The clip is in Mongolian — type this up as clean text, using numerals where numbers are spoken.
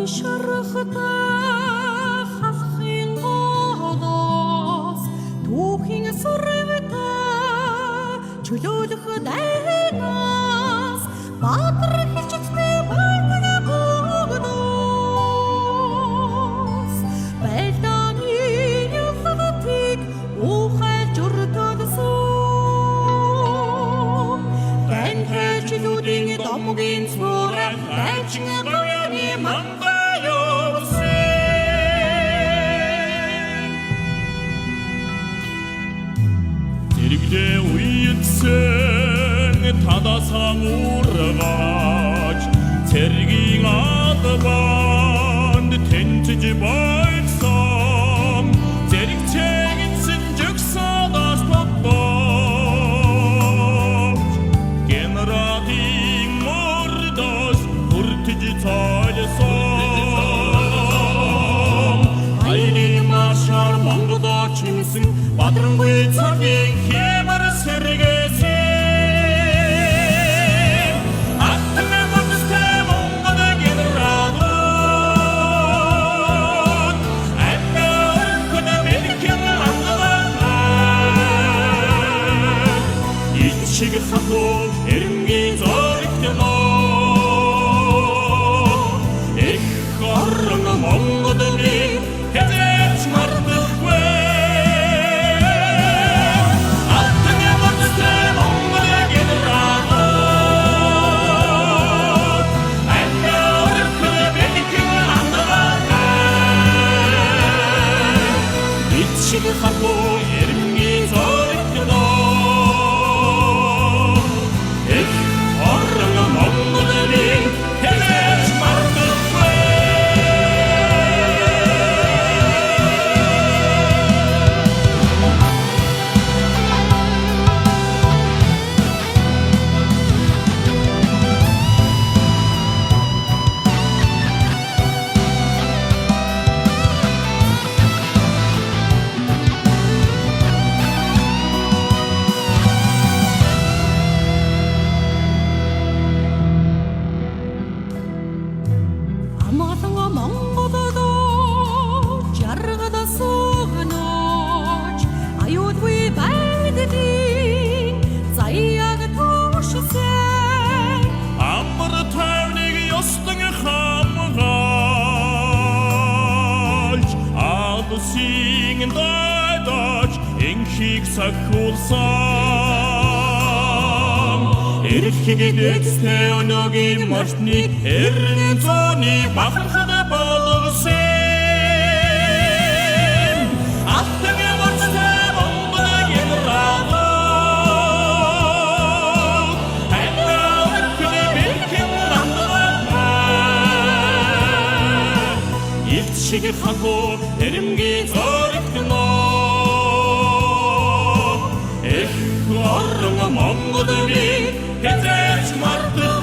шарахта халахын голос түүхийн сурвта чөлөөлөх дайнаас баатар хилчтэй байна богдос байлдааны юлгатыг ухай журтадсан гэн хэлчлүүдийн домгийн сураа дайчин гоёны Иргэдээ үеийнсэн тадаасан ургаж цэргийн адбанд тэнцэж байсан зэрэг чигэнсэн жигсадаас тогтооч генералын мордос хүртэж цайлсан хайрын маршаар Монголоо чимсэн бадрангүй цагийн хэмэр сэргээсэн аттны модстэй Монгол генералууд амнаар мэрхэн амнаар ичиг хатуу эренгийн зоригтноо их орон Монголын хэзээч мартахгүй хатуу эренгийн зоригтноо их орон Монголын хэзээч мартахгүй Singen dödach enхийг сахиулсан эрхэгийг дэцтэй өнөөгийн морьтны эрен зооны бахархад болгосон алтны морьтой Монгол генералууд амнаар мэрхэн амнаар ичиг хатуу эренгийн зоригтноо их орон Монголын хэзээч мартахгүй